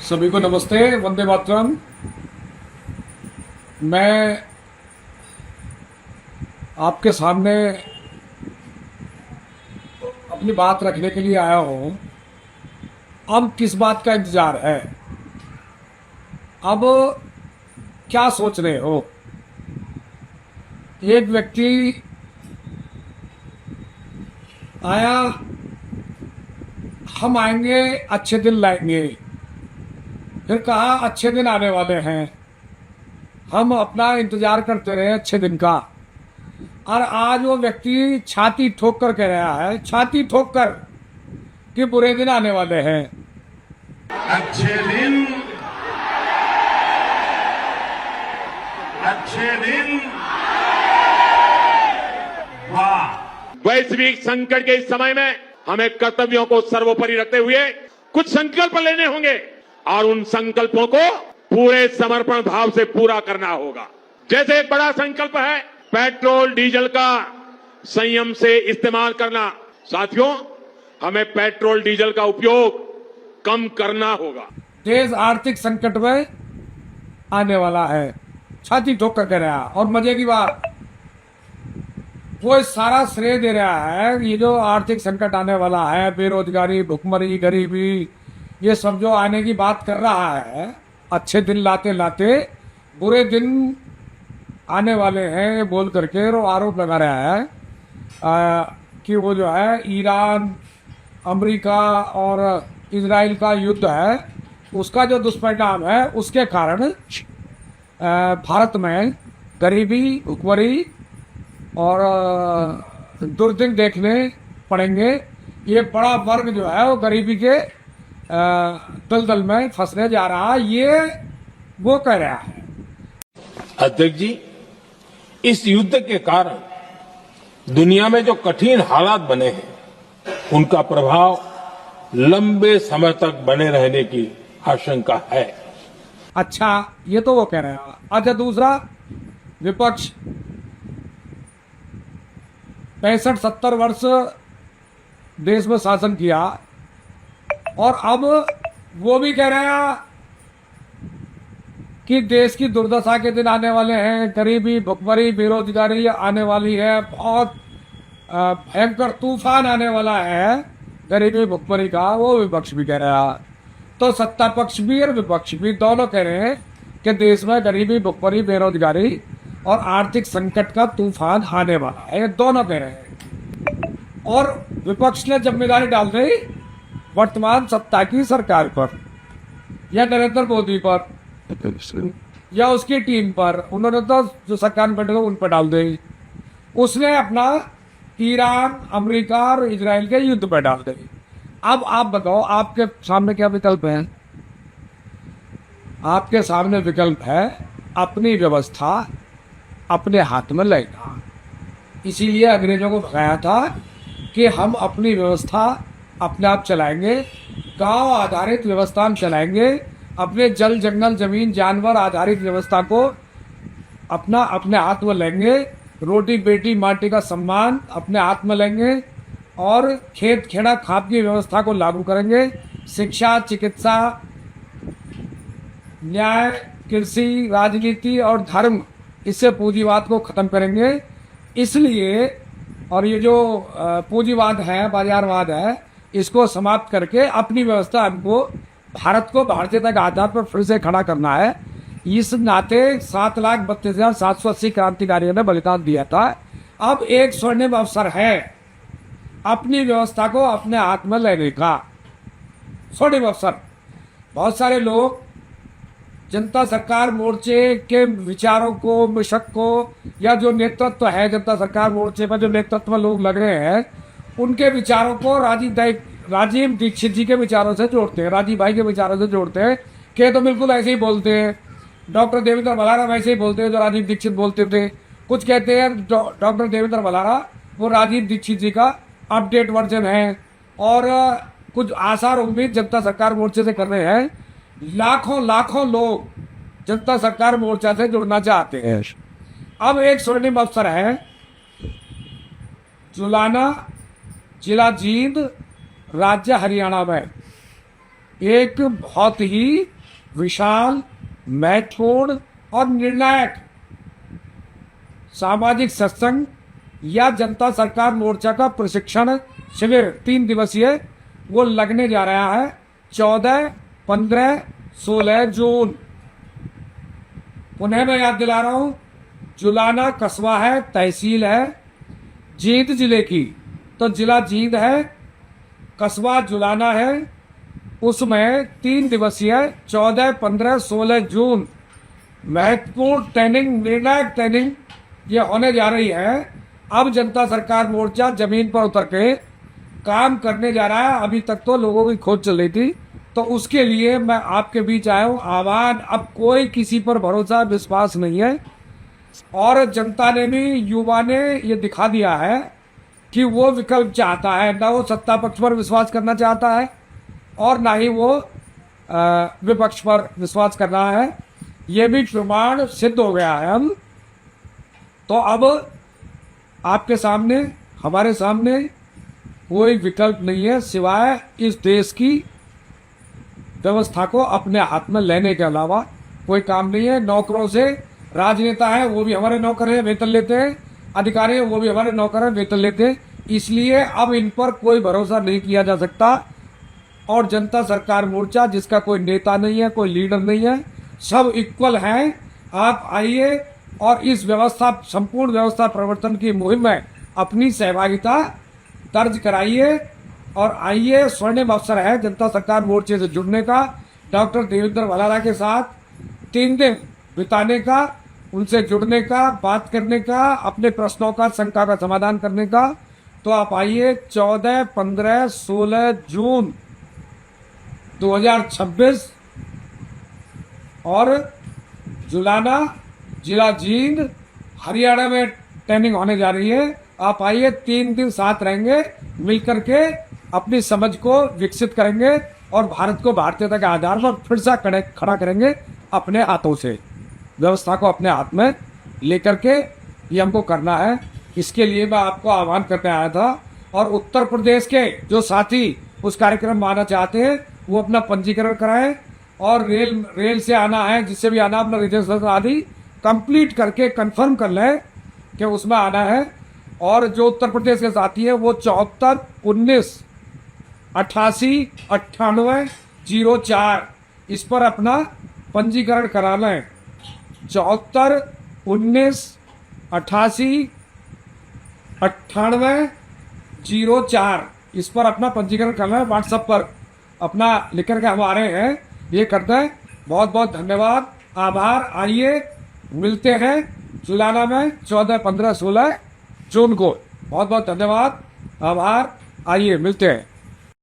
सभी को नमस्ते, वंदे मातरम। मैं आपके सामने अपनी बात रखने के लिए आया हूँ। अब किस बात का इंतजार है? अब क्या सोच रहे हो? एक व्यक्ति आया, हम आएंगे, अच्छे दिन लाएंगे। फिर कहा अच्छे दिन आने वाले हैं, हम अपना इंतजार करते रहे अच्छे दिन का। और आज वो व्यक्ति छाती ठोक कर कह रहा है, छाती ठोक कर, कि बुरे दिन आने वाले हैं। अच्छे दिन, अच्छे दिन, वाह। वैश्विक संकट के इस समय में हमें कर्तव्यों को सर्वोपरि रखते हुए कुछ संकल्प लेने होंगे और उन संकल्पों को पूरे समर्पण भाव से पूरा करना होगा। जैसे एक बड़ा संकल्प है पेट्रोल डीजल का संयम से इस्तेमाल करना। साथियों, हमें पेट्रोल डीजल का उपयोग कम करना होगा। देश आर्थिक संकट में आने वाला है, छाती ठोक कर कह रहा है। और मजे की बात, वो सारा श्रेय दे रहा है ये जो आर्थिक संकट आने वाला है, बेरोजगारी, भुखमरी, गरीबी, ये सब जो आने की बात कर रहा है, अच्छे दिन लाते लाते बुरे दिन आने वाले हैं बोल करके वो आरोप लगा रहा है कि वो जो है ईरान, अमेरिका और इजराइल का युद्ध है, उसका जो दुष्परिणाम है उसके कारण भारत में गरीबी, भुखमरी और दुर्दिन देखने पड़ेंगे। ये बड़ा वर्ग जो है वो गरीबी के दलदल में फंसने जा रहा है, ये वो कह रहा है। अध्यक्ष जी, इस युद्ध के कारण दुनिया में जो कठिन हालात बने हैं उनका प्रभाव लंबे समय तक बने रहने की आशंका है। अच्छा, ये तो वो कह रहे हैं। अच्छा, दूसरा, विपक्ष 65-70 वर्ष देश में शासन किया और अब वो भी कह रहे हैं कि देश की दुर्दशा के दिन आने वाले हैं, गरीबी, भुखमरी, बेरोजगारी आने वाली है, बहुत भयंकर तूफान आने वाला है गरीबी भुखमरी का। वो विपक्ष भी कह रहा है। तो सत्ता पक्ष भी और विपक्ष भी दोनों कह रहे हैं कि देश में गरीबी, भुखमरी, बेरोजगारी और आर्थिक संकट का तूफान आने वाला है, ये दोनों कह रहे हैं। और विपक्ष ने जिम्मेदारी डाल दी वर्तमान सत्ता की सरकार पर या नरेंद्र मोदी पर या उसकी टीम पर। उन्होंने तो जो सरकार में बैठे उन पर डाल दी। उसने अपना ईरान, अमेरिका और इजराइल के युद्ध पर डाल दी। अब आप बताओ, आपके सामने क्या विकल्प है? आपके सामने विकल्प है अपनी व्यवस्था अपने हाथ में लेना। इसीलिए अंग्रेजों को भगाया था कि हम अपनी व्यवस्था अपने आप चलाएंगे, गांव आधारित व्यवस्था हम चलाएंगे, अपने जल, जंगल, जमीन, जानवर आधारित व्यवस्था को अपने हाथ में लेंगे, रोटी बेटी माटी का सम्मान अपने हाथ में लेंगे और खेत खेड़ा खाद की व्यवस्था को लागू करेंगे। शिक्षा, चिकित्सा, न्याय, कृषि, राजनीति और धर्म, इससे पूंजीवाद को खत्म करेंगे। इसलिए और ये जो पूंजीवाद है, बाजारवाद है, इसको समाप्त करके अपनी व्यवस्था हमको, भारत को भारतीयता के आधार पर फिर से खड़ा करना है। इस नाते 7,32,780 क्रांतिकारियों ने बलिदान दिया था। अब एक स्वर्णिम अवसर है अपनी व्यवस्था को अपने हाथ में लेने का, स्वर्णिम अवसर। बहुत सारे लोग जनता सरकार मोर्चे के विचारों को, मिशक को, या जो नेतृत्व है जनता सरकार मोर्चे पर जो नेतृत्व लोग लग रहे हैं, उनके विचारों को राजीव दीक्षित जी के विचारों से जोड़ते हैं, राजीव भाई के विचारों से जोड़ते हैं कि तो बिल्कुल ऐसे ही बोलते हैं। डॉक्टर देवेंद्र मल्हारा वैसे ही बोलते हैं जो राजीव दीक्षित बोलते थे। कुछ कहते हैं डॉक्टर देवेंद्र मल्हारा वो राजीव दीक्षित जी का अपडेट वर्जन है। और कुछ आसार उम्मीद जनता सरकार मोर्चे से कर रहे हैं। लाखों लोग जनता सरकार मोर्चा से जुड़ना चाहते हैं। अब एक स्वर्णिम अवसर है, जुलाना, जिला जींद, राज्य हरियाणा में एक बहुत ही विशाल, महत्वपूर्ण और निर्णायक सामाजिक सत्संग या जनता सरकार मोर्चा का प्रशिक्षण शिविर 3 दिवसीय वो लगने जा रहा है 14, 15, 16 जून। पुनः मैं याद दिला रहा हूं, जुलाना कस्बा है, तहसील है जींद जिले की, तो जिला जींद है, कस्बा जुलाना है। उसमें 3 दिवसीय 14, 15, 16 जून महत्वपूर्ण ट्रेनिंग, निर्णायक ट्रेनिंग ये होने जा रही है। अब जनता सरकार मोर्चा जमीन पर उतर के काम करने जा रहा है। अभी तक तो लोगों की खोज चल रही थी, तो उसके लिए मैं आपके बीच आया हूँ। आह्वान, अब कोई किसी पर भरोसा विश्वास नहीं है, और जनता ने भी, युवा ने ये दिखा दिया है कि वो विकल्प चाहता है। ना वो सत्ता पक्ष पर विश्वास करना चाहता है और ना ही वो विपक्ष पर विश्वास कर रहा है। ये भी प्रमाण सिद्ध हो गया है। हम तो अब आपके सामने, हमारे सामने कोई विकल्प नहीं है सिवाय इस देश की व्यवस्था को अपने हाथ में लेने के अलावा कोई काम नहीं है। नौकरों से, राजनेता है वो भी हमारे नौकर हैं, वेतन लेते हैं, अधिकारी है वो भी हमारे नौकर हैं, वेतन लेते हैं। इसलिए अब इन पर कोई भरोसा नहीं किया जा सकता। और जनता सरकार मोर्चा, जिसका कोई नेता नहीं है, कोई लीडर नहीं है, सब इक्वल हैं। आप आइए और इस व्यवस्था, संपूर्ण व्यवस्था प्रवर्तन की मुहिम में अपनी सहभागिता दर्ज कराइए और आइए। स्वर्णिम अवसर है जनता सरकार मोर्चे से जुड़ने का, डॉक्टर देवेंद्र भलारा के साथ 3 दिन बिताने का, उनसे जुड़ने का, बात करने का, अपने प्रश्नों का, शंका का समाधान करने का। तो आप आइए 14, 15, 16 जून 2026 और जुलाना, जिला जींद, हरियाणा में ट्रेनिंग होने जा रही है। आप आइए, 3 दिन साथ रहेंगे, मिलकर के अपनी समझ को विकसित करेंगे और भारत को भारतीयता के आधार पर फिर से खड़ा करेंगे अपने हाथों से। व्यवस्था को अपने हाथ में लेकर के ये हमको करना है। इसके लिए मैं आपको आह्वान करने आया था। और उत्तर प्रदेश के जो साथी उस कार्यक्रम में आना चाहते हैं वो अपना पंजीकरण कराएं, और रेल से आना है, जिससे भी आना, अपना रिजर्वेशन आदि कंप्लीट करके कंफर्म कर लें कि उसमें आना है। और जो उत्तर प्रदेश के साथी है वो 74 19 88 98 04 इस पर अपना पंजीकरण करा लें। 74 19 88 98 04 इस पर अपना पंजीकरण करना है। व्हाट्सएप पर अपना लिख करके हम आ रहे हैं, ये करते हैं। बहुत बहुत धन्यवाद, आभार। आइए मिलते हैं जुलाना में 14, 15, 16 जून को। बहुत बहुत धन्यवाद, आभार। आइए मिलते हैं।